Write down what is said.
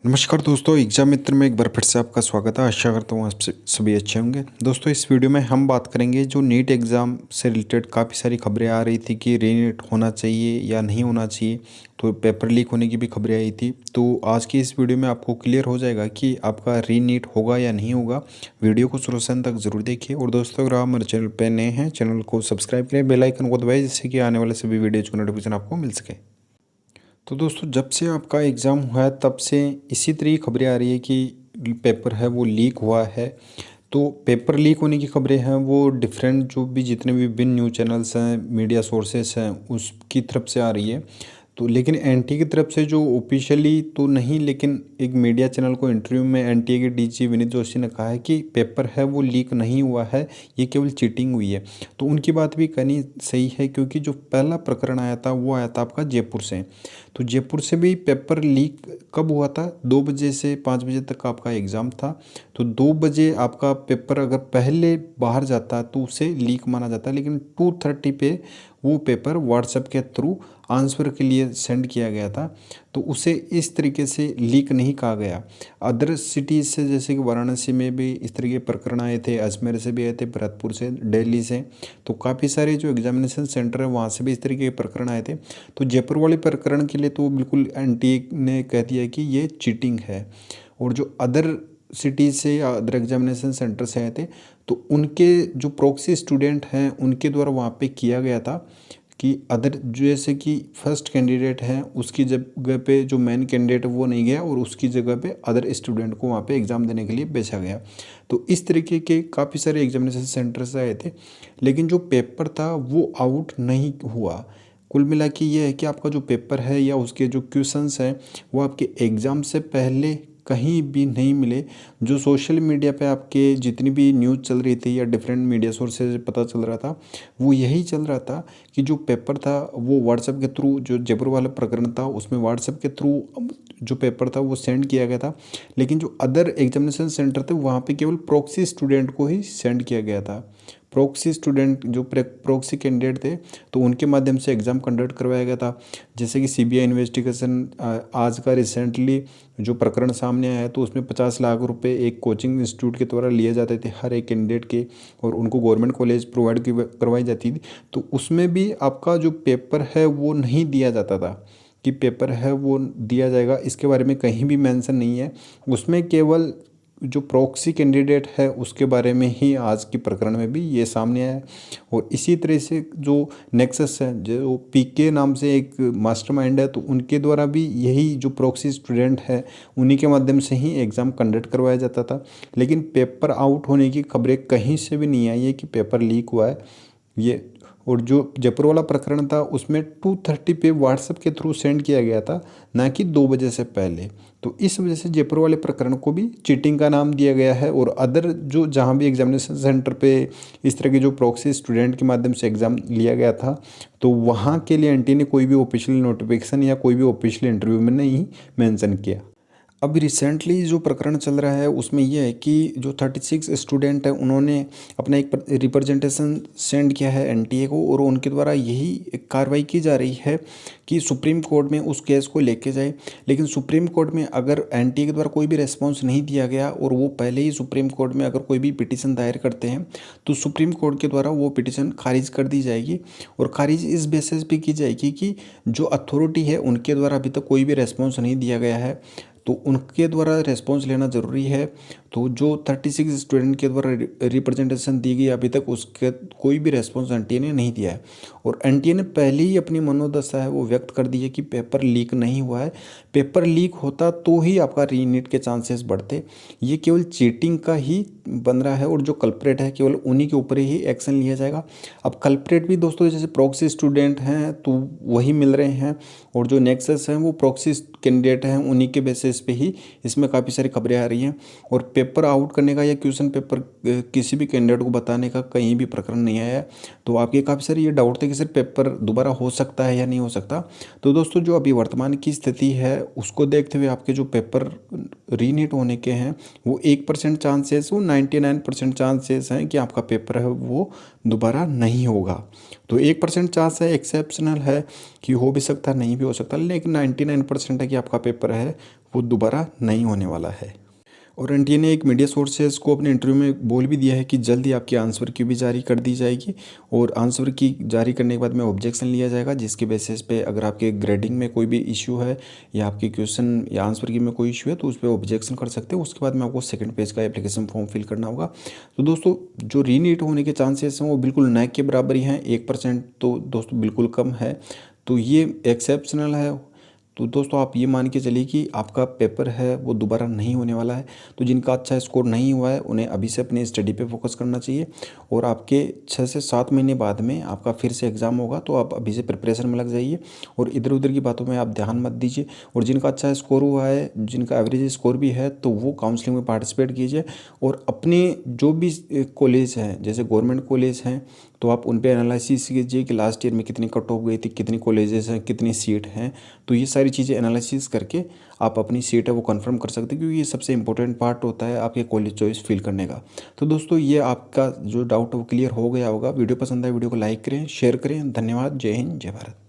नमस्कार दोस्तों, एग्जाम मित्र में एक बार फिर से आपका स्वागत है। आशा करता हूँ आप सभी अच्छे होंगे। दोस्तों, इस वीडियो में हम बात करेंगे जो नीट एग्ज़ाम से रिलेटेड काफ़ी सारी खबरें आ रही थी कि रीनीट होना चाहिए या नहीं होना चाहिए, तो पेपर लीक होने की भी खबरें आई थी। तो आज की इस वीडियो में आपको क्लियर हो जाएगा कि आपका रीनीट होगा या नहीं होगा। वीडियो को शुरू से अंत तक जरूर देखिए। और दोस्तों, अगर आप हमारे चैनल पर नए हैं, चैनल को सब्सक्राइब करें, बेल आइकन को दबाएं, जिससे कि आने वाले सभी वीडियोज़ को नोटिफिकेशन आपको मिल सके। तो दोस्तों, जब से आपका एग्ज़ाम हुआ है तब से इसी तरह की खबरें आ रही है कि पेपर है वो लीक हुआ है। तो पेपर लीक होने की खबरें हैं वो डिफरेंट जो भी जितने भी विभिन्न न्यूज़ चैनल्स हैं, मीडिया सोर्सेस हैं, उसकी तरफ से आ रही है। तो लेकिन एनटीए की तरफ से जो ऑफिशियली तो नहीं, लेकिन एक मीडिया चैनल को इंटरव्यू में एनटीए के डीजी विनीत जोशी ने कहा है कि पेपर है वो लीक नहीं हुआ है, ये केवल चीटिंग हुई है। तो उनकी बात भी कहनी सही है, क्योंकि जो पहला प्रकरण आया था वो आया था आपका जयपुर से। तो जयपुर से भी पेपर लीक कब हुआ था? 2 बजे से 5 बजे तक का आपका एग्ज़ाम था। तो 2 बजे आपका पेपर अगर पहले बाहर जाता तो उसे लीक माना जाता, लेकिन 2:30 पे वो पेपर व्हाट्सएप के थ्रू आंसर के लिए सेंड किया गया था, तो उसे इस तरीके से लीक नहीं कहा गया। अदर सिटीज़ से, जैसे कि वाराणसी में भी इस तरह के प्रकरण आए थे, अजमेर से भी आए थे, भरतपुर से, दिल्ली से। तो काफ़ी सारे जो एग्जामिनेशन सेंटर है वहाँ से भी इस तरीके के प्रकरण आए थे। तो जयपुर वाले प्रकरण के लिए तो बिल्कुल एनटीए ने कह दिया कि ये चीटिंग है। और जो अदर सिटीज़ से या अदर एग्जामिनेशन सेंटर से आए थे, तो उनके जो प्रॉक्सी स्टूडेंट हैं उनके द्वारा वहाँ पे किया गया था कि अदर जैसे कि फर्स्ट कैंडिडेट है उसकी जगह पे जो मेन कैंडिडेट वो नहीं गया, और उसकी जगह पे अदर स्टूडेंट को वहाँ पे एग्ज़ाम देने के लिए भेजा गया। तो इस तरीके के काफ़ी सारे एग्जामिनेशन सेंटर से आए थे, लेकिन जो पेपर था वो आउट नहीं हुआ। कुल मिला के ये है कि आपका जो पेपर है या उसके जो क्वेश्चंस हैं वो आपके एग्ज़ाम से पहले कहीं भी नहीं मिले। जो सोशल मीडिया पे आपके जितनी भी न्यूज़ चल रही थी या डिफरेंट मीडिया सोर्स से पता चल रहा था, वो यही चल रहा था कि जो पेपर था वो व्हाट्सएप के थ्रू, जो जयपुर वाला प्रकरण था उसमें व्हाट्सएप के थ्रू जो पेपर था वो सेंड किया गया था। लेकिन जो अदर एग्जामिनेशन सेंटर थे वहाँ पे केवल प्रॉक्सी स्टूडेंट को ही सेंड किया गया था। प्रॉक्सी स्टूडेंट जो प्रॉक्सी कैंडिडेट थे, तो उनके माध्यम से एग्ज़ाम कंडक्ट करवाया गया था। जैसे कि सीबीआई इन्वेस्टिगेशन आज का रिसेंटली जो प्रकरण सामने आया है, तो उसमें 50 लाख रुपए एक कोचिंग इंस्टीट्यूट के द्वारा लिए जाते थे हर एक कैंडिडेट के, और उनको गवर्नमेंट कॉलेज प्रोवाइड करवाई जाती थी। तो उसमें भी आपका जो पेपर है वो नहीं दिया जाता था कि पेपर है वो दिया जाएगा, इसके बारे में कहीं भी मेंशन नहीं है। उसमें केवल जो प्रॉक्सी कैंडिडेट है उसके बारे में ही आज की प्रकरण में भी ये सामने आया है। और इसी तरह से जो नेक्सस है, जो पीके नाम से एक मास्टरमाइंड है, तो उनके द्वारा भी यही जो प्रॉक्सी स्टूडेंट है उन्हीं के माध्यम से ही एग्ज़ाम कंडक्ट करवाया जाता था। लेकिन पेपर आउट होने की खबरें कहीं से भी नहीं आई है कि पेपर लीक हुआ है ये। और जो जयपुर वाला प्रकरण था उसमें 2:30 पे व्हाट्सएप के थ्रू सेंड किया गया था, ना कि 2 बजे से पहले। तो इस वजह से जयपुर वाले प्रकरण को भी चीटिंग का नाम दिया गया है। और अदर जो जहाँ भी एग्जामिनेशन सेंटर पे इस तरह के जो प्रॉक्सी स्टूडेंट के माध्यम से एग्ज़ाम लिया गया था, तो वहाँ के लिए एनटीए ने कोई भी ऑफिशियल नोटिफिकेशन या कोई भी ऑफिशियल इंटरव्यू में नहीं मेंशन किया। अभी रिसेंटली जो प्रकरण चल रहा है उसमें यह है कि जो 36 स्टूडेंट है उन्होंने अपना एक रिप्रेजेंटेशन सेंड किया है एनटीए को, और उनके द्वारा यही कार्रवाई की जा रही है कि सुप्रीम कोर्ट में उस केस को लेके जाए। लेकिन सुप्रीम कोर्ट में अगर एनटीए के द्वारा कोई भी रेस्पॉन्स नहीं दिया गया, और वो पहले ही सुप्रीम कोर्ट में अगर कोई भी पिटीशन दायर करते हैं, तो सुप्रीम कोर्ट के द्वारा वो पिटीशन खारिज कर दी जाएगी। और खारिज इस बेसिस पे की जाएगी कि जो अथॉरिटी है उनके द्वारा अभी तक कोई भी रेस्पॉन्स नहीं दिया गया है, तो उनके द्वारा रेस्पॉन्स लेना ज़रूरी है। तो जो 36 स्टूडेंट के द्वारा रिप्रेजेंटेशन दी गई अभी तक उसके कोई भी रेस्पॉन्स एनटीए ने नहीं दिया है। और एनटीए ने पहले ही अपनी मनोदशा है वो व्यक्त कर दी है कि पेपर लीक नहीं हुआ है। पेपर लीक होता तो ही आपका रीनीट के चांसेस बढ़ते। ये केवल चीटिंग का ही बन रहा है, और जो कल्प्रेट है केवल उन्हीं के ऊपर ही एक्शन लिया जाएगा। अब कल्प्रेट भी दोस्तों जैसे प्रॉक्सी स्टूडेंट हैं तो वही मिल रहे हैं, और जो नेक्सस हैं वो प्रॉक्सी कैंडिडेट हैं, उन्हीं के बेसिस पे ही इसमें काफ़ी सारी खबरें आ रही हैं। और पेपर आउट करने का या क्वेश्चन पेपर किसी भी कैंडिडेट को बताने का कहीं भी प्रकरण नहीं आया है। तो आपके काफ़ी सारे ये डाउट थे कि सर पेपर दोबारा हो सकता है या नहीं हो सकता। तो दोस्तों, जो अभी वर्तमान की स्थिति है उसको देखते हुए आपके जो पेपर रीनीट होने के हैं वो 1% चांसेस, वो 99% चांसेस हैं कि आपका पेपर है वो दोबारा नहीं होगा। तो 1% चांस है, एक्सेप्शनल है कि हो भी सकता है नहीं भी हो सकता, लेकिन 99% है कि आपका पेपर है वो दोबारा नहीं होने वाला है। और एनटीए ने एक मीडिया सोर्सेज को अपने इंटरव्यू में बोल भी दिया है कि जल्द ही आपकी आंसर की भी जारी कर दी जाएगी, और आंसर की जारी करने के बाद में ऑब्जेक्शन लिया जाएगा, जिसके बेसिस पे अगर आपके ग्रेडिंग में कोई भी इशू है या आपके क्वेश्चन या आंसर की में कोई इशू है तो उस पर ऑब्जेक्शन कर सकते हो। उसके बाद में आपको सेकंड पेज का एप्लीकेशन फॉर्म फिल करना होगा। तो दोस्तों जो रीनीट होने के चांसेस हैं वो बिल्कुल न के बराबर ही हैं, 1% तो दोस्तों बिल्कुल कम है। तो ये एक्सेप्शनल है। तो दोस्तों आप ये मान के चलिए कि आपका पेपर है वो दोबारा नहीं होने वाला है। तो जिनका अच्छा स्कोर नहीं हुआ है उन्हें अभी से अपनी स्टडी पे फोकस करना चाहिए, और आपके 6 से 7 महीने बाद में आपका फिर से एग्ज़ाम होगा, तो आप अभी से प्रिपरेशन में लग जाइए और इधर उधर की बातों में आप ध्यान मत दीजिए। और जिनका अच्छा स्कोर हुआ है, जिनका एवरेज स्कोर भी है, तो वो काउंसलिंग में पार्टिसिपेट कीजिए। और अपने जो भी कॉलेज हैं, जैसे गवर्नमेंट कॉलेज हैं, तो आप उन पे एनालिसिस कीजिए कि लास्ट ईयर में कितनी कट ऑफ गई थी, कितनी कॉलेजेस हैं, कितनी सीट हैं। तो ये सारी चीज़ें एनालिसिस करके आप अपनी सीट है वो कंफर्म कर सकते हैं, क्योंकि ये सबसे इंपॉर्टेंट पार्ट होता है आपके कॉलेज चॉइस फिल करने का। तो दोस्तों ये आपका जो डाउट है वो क्लियर हो गया होगा। वीडियो पसंद आए वीडियो को लाइक करें, शेयर करें। धन्यवाद। जय हिंद, जय भारत।